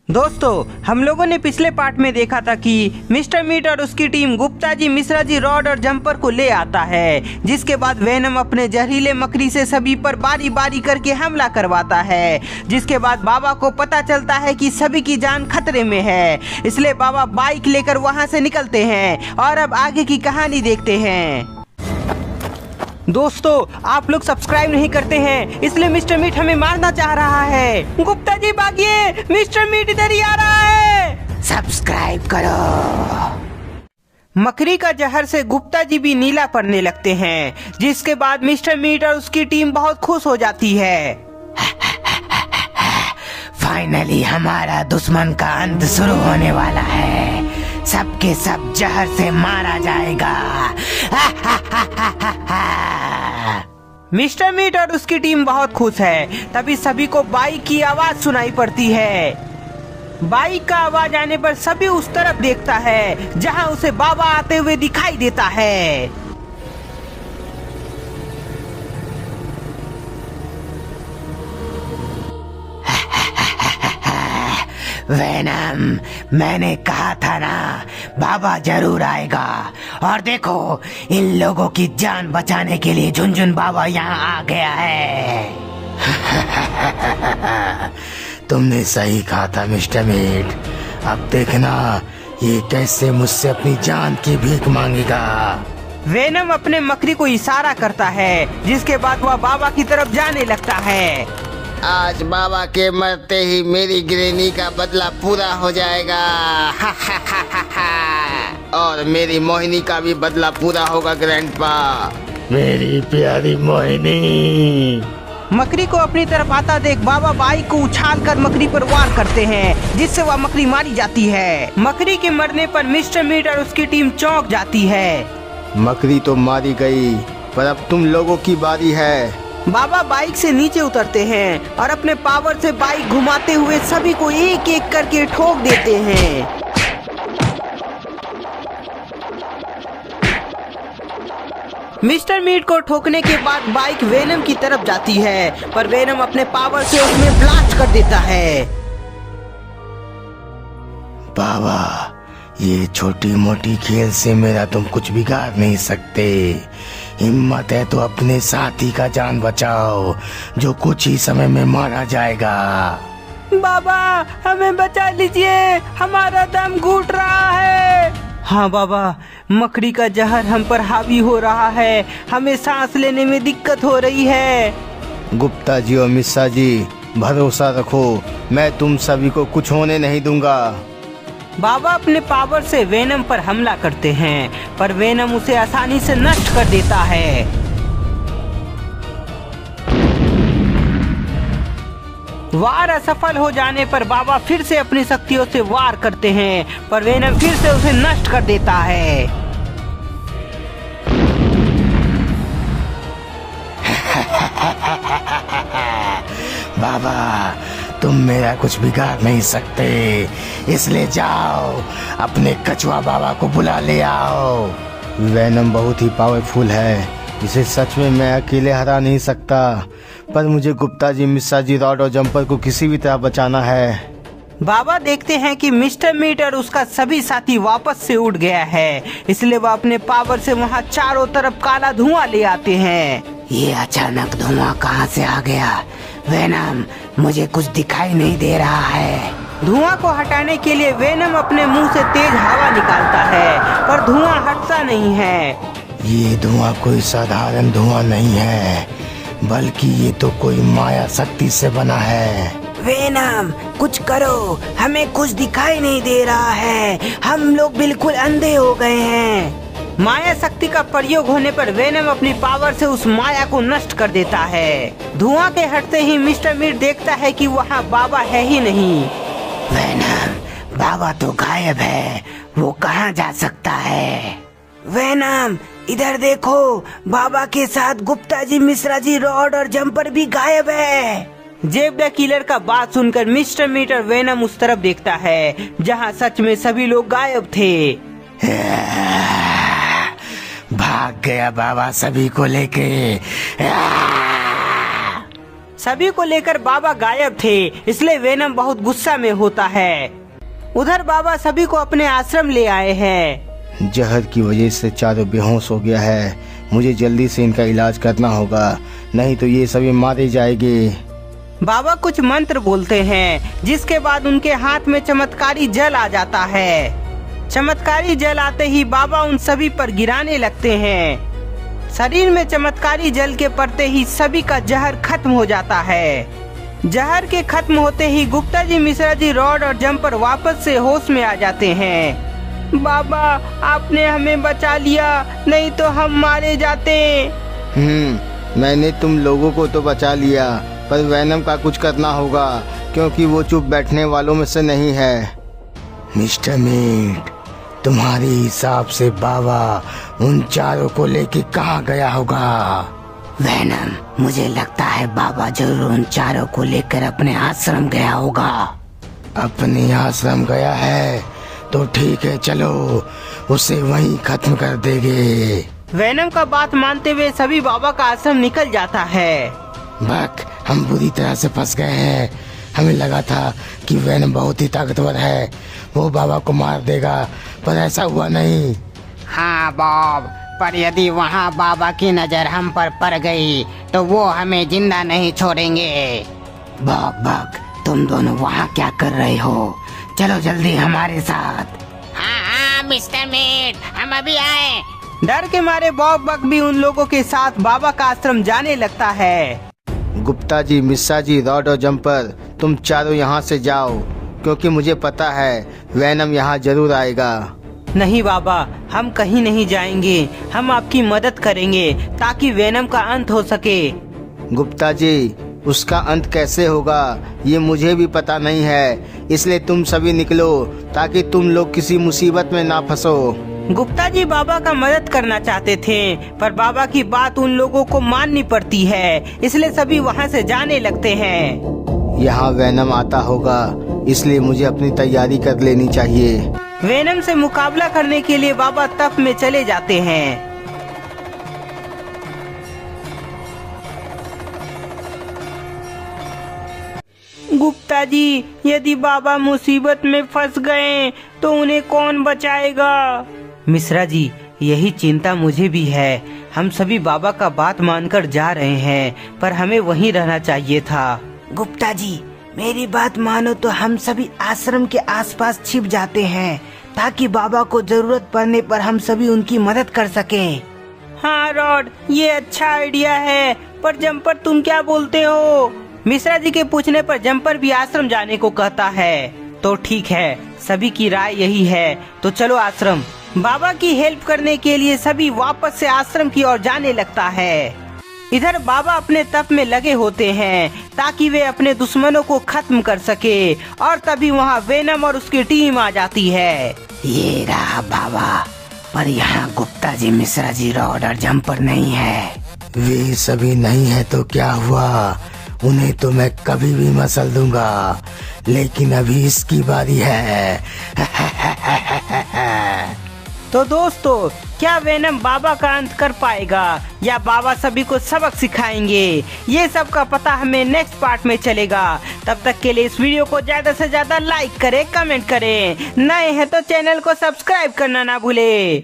दोस्तों, हम लोगों ने पिछले पार्ट में देखा था कि मिस्टर मीट और उसकी टीम गुप्ता जी, मिश्रा जी, रॉड और जंपर को ले आता है, जिसके बाद वेनम अपने जहरीले मकड़ी से सभी पर बारी बारी करके हमला करवाता है। जिसके बाद बाबा को पता चलता है कि सभी की जान खतरे में है, इसलिए बाबा बाइक लेकर वहां से निकलते हैं और अब आगे की कहानी देखते हैं। दोस्तों, आप लोग सब्सक्राइब नहीं करते हैं, इसलिए मिस्टर मीट हमें मारना चाह रहा है। गुप्ता जी भागिए, मिस्टर मीट इधर ही आ रहा है। सब्सक्राइब करो। मकड़ी का जहर से गुप्ता जी भी नीला पड़ने लगते हैं, जिसके बाद मिस्टर मीट और उसकी टीम बहुत खुश हो जाती है। फाइनली हमारा दुश्मन का अंत शुरू होने वाला है, सबके सब जहर से मारा जाएगा। मिस्टर मीट और उसकी टीम बहुत खुश है। तभी सभी को बाइक की आवाज सुनाई पड़ती है। बाइक का आवाज आने पर सभी उस तरफ देखता है जहां उसे बाबा आते हुए दिखाई देता है। वेनम, मैंने कहा था ना, बाबा जरूर आएगा। और देखो, इन लोगों की जान बचाने के लिए झुनझुन बाबा यहाँ आ गया है। तुमने सही कहा था मिस्टर मीट। अब देखना ये कैसे मुझसे अपनी जान की भीख मांगेगा। वेनम अपने मकड़ी को इशारा करता है, जिसके बाद वह बाबा की तरफ जाने लगता है। आज बाबा के मरते ही मेरी ग्रैनी का बदला पूरा हो जाएगा। और मेरी मोहिनी का भी बदला पूरा होगा ग्रैंडपा। मेरी प्यारी मोहिनी। मकड़ी को अपनी तरफ आता देख बाबा बाइक को उछालकर मकड़ी पर वार करते हैं, जिससे वह मकड़ी मारी जाती है। मकड़ी के मरने पर मिस्टर मीट और उसकी टीम चौंक जाती है। मकड़ी तो मारी गई, पर अब तुम लोगों की बारी है। बाबा बाइक से नीचे उतरते हैं और अपने पावर से बाइक घुमाते हुए सभी को एक एक करके ठोक देते हैं। मिस्टर मीट को ठोकने के बाद बाइक वेनम की तरफ जाती है, पर वेनम अपने पावर से उसमें ब्लास्ट कर देता है। बाबा, ये छोटी मोटी खेल से मेरा तुम कुछ बिगाड़ नहीं सकते। हिम्मत है तो अपने साथी का जान बचाओ, जो कुछ ही समय में मारा जाएगा। बाबा, हमें बचा लीजिए, हमारा दम घुट रहा है। हाँ बाबा, मकड़ी का जहर हम पर हावी हो रहा है, हमें सांस लेने में दिक्कत हो रही है। गुप्ता जी और मिश्रा जी, भरोसा रखो, मैं तुम सभी को कुछ होने नहीं दूंगा। बाबा अपने पावर से वेनम पर हमला करते हैं, पर वेनम उसे आसानी से नष्ट कर देता है। वार असफल हो जाने पर बाबा फिर से अपनी शक्तियों से वार करते हैं, पर वेनम फिर से उसे नष्ट कर देता है। बाबा, तुम मेरा कुछ बिगाड़ नहीं सकते, इसलिए जाओ अपने कछुआ बाबा को बुला ले आओ। वेनम बहुत ही पावरफुल है, इसे सच में मैं अकेले हरा नहीं सकता, पर मुझे गुप्ता जी, मिश्रा जी, रॉड और जंपर को किसी भी तरह बचाना है। बाबा देखते हैं कि मिस्टर मीट और उसका सभी साथी वापस से उड़ गया है, इसलिए वह अपने पावर से वहाँ चारों तरफ काला धुआं ले आते हैं। ये अचानक धुआं कहाँ से आ गया? वेनम, मुझे कुछ दिखाई नहीं दे रहा है। धुआं को हटाने के लिए वेनम अपने मुंह से तेज हवा निकालता है, पर धुआं हटता नहीं है। ये धुआं कोई साधारण धुआं नहीं है, बल्कि ये तो कोई माया शक्ति से बना है। वेनम, कुछ करो, हमें कुछ दिखाई नहीं दे रहा है, हम लोग बिल्कुल अंधे हो गए हैं। माया शक्ति का प्रयोग होने पर वेनम अपनी पावर से उस माया को नष्ट कर देता है। धुआं के हटते ही मिस्टर मीट देखता है कि वहाँ बाबा है ही नहीं। वेनम, बाबा तो गायब है, वो कहाँ जा सकता है? वेनम, इधर देखो, बाबा के साथ गुप्ता जी, मिश्रा जी, रॉड और जंपर भी गायब है। जेब द किलर का बात सुनकर मिस्टर मीट और वेनम उस तरफ देखता है जहाँ सच में सभी लोग गायब थे। भाग गया बाबा सभी को लेके। सभी को लेकर बाबा गायब थे, इसलिए वेनम बहुत गुस्सा में होता है। उधर बाबा सभी को अपने आश्रम ले आए हैं। जहर की वजह से चारों बेहोश हो गया है। मुझे जल्दी से इनका इलाज करना होगा, नहीं तो ये सभी मारे जाएंगे। बाबा कुछ मंत्र बोलते हैं, जिसके बाद उनके हाथ में चमत्कारी जल आ जाता है। चमत्कारी जल आते ही बाबा उन सभी पर गिराने लगते हैं। शरीर में चमत्कारी जल के पड़ते ही सभी का जहर खत्म हो जाता है। जहर के खत्म होते ही गुप्ता जी, मिश्रा जी, रॉड और जम्पर वापस से होश में आ जाते हैं। बाबा, आपने हमें बचा लिया, नहीं तो हम मारे जाते। मैंने तुम लोगों को तो बचा लिया, पर वैनम का कुछ करना होगा, क्योंकि वो चुप बैठने वालों में से नहीं है। मिस्टर मीट, तुम्हारे हिसाब से बाबा उन चारों को लेके कहाँ गया होगा? वैनम, मुझे लगता है बाबा जरूर उन चारों को लेकर अपने आश्रम गया होगा। अपने आश्रम गया है तो ठीक है, चलो उसे वहीं खत्म कर देंगे। वेनम का बात मानते हुए सभी बाबा का आश्रम निकल जाता है। बक, हम बुरी तरह से फंस गए हैं। हमें लगा था कि वेनम बहुत ही ताकतवर है, वो बाबा को मार देगा, पर ऐसा हुआ नहीं। हाँ बॉब, पर यदि वहाँ बाबा की नजर हम पर पड़ गई तो वो हमें जिंदा नहीं छोड़ेंगे। बॉब बक, तुम दोनों वहाँ क्या कर रहे हो? चलो जल्दी हमारे साथ। हाँ मिस्टर मीट, हम अभी आए। डर के मारे बॉब बक भी उन लोगों के साथ बाबा का आश्रम जाने लगता है। गुप्ता जी, मिश्रा जी, रॉड और जम्पर, तुम चारों यहाँ से जाओ, क्योंकि मुझे पता है वैनम यहाँ जरूर आएगा। नहीं बाबा, हम कहीं नहीं जाएंगे, हम आपकी मदद करेंगे ताकि वेनम का अंत हो सके। गुप्ता जी, उसका अंत कैसे होगा ये मुझे भी पता नहीं है, इसलिए तुम सभी निकलो ताकि तुम लोग किसी मुसीबत में ना फंसो। गुप्ता जी बाबा का मदद करना चाहते थे, पर बाबा की बात उन लोगों को माननी पड़ती है, इसलिए सभी वहाँ से जाने लगते हैं। यहाँ वैनम आता होगा, इसलिए मुझे अपनी तैयारी कर लेनी चाहिए। वेनम से मुकाबला करने के लिए बाबा तप में चले जाते हैं। गुप्ता जी, यदि बाबा मुसीबत में फंस गए तो उन्हें कौन बचाएगा? मिश्रा जी, यही चिंता मुझे भी है। हम सभी बाबा का बात मानकर जा रहे हैं, पर हमें वहीं रहना चाहिए था। गुप्ता जी, मेरी बात मानो तो हम सभी आश्रम के आसपास छिप जाते हैं, ताकि बाबा को जरूरत पड़ने पर हम सभी उनकी मदद कर सकें। हाँ रॉड, ये अच्छा आइडिया है, पर जम्पर तुम क्या बोलते हो? मिश्रा जी के पूछने पर जम्पर भी आश्रम जाने को कहता है। तो ठीक है, सभी की राय यही है, तो चलो आश्रम। बाबा की हेल्प करने के लिए सभी वापस से आश्रम की ओर जाने लगता है। इधर बाबा अपने तप में लगे होते हैं ताकि वे अपने दुश्मनों को खत्म कर सके, और तभी वहाँ वेनम और उसकी टीम आ जाती है। ये रहा बाबा, पर यहाँ गुप्ता जी, मिश्रा जी, रॉड और जम्पर नहीं है। वे सभी नहीं है तो क्या हुआ, उन्हें तो मैं कभी भी मसल दूंगा, लेकिन अभी इसकी बारी है। तो दोस्तों, क्या वेनम बाबा का अंत कर पाएगा या बाबा सभी को सबक सिखाएंगे? ये सब का पता हमें नेक्स्ट पार्ट में चलेगा। तब तक के लिए इस वीडियो को ज्यादा से ज्यादा लाइक करें, कमेंट करें, नए हैं तो चैनल को सब्सक्राइब करना ना भूले।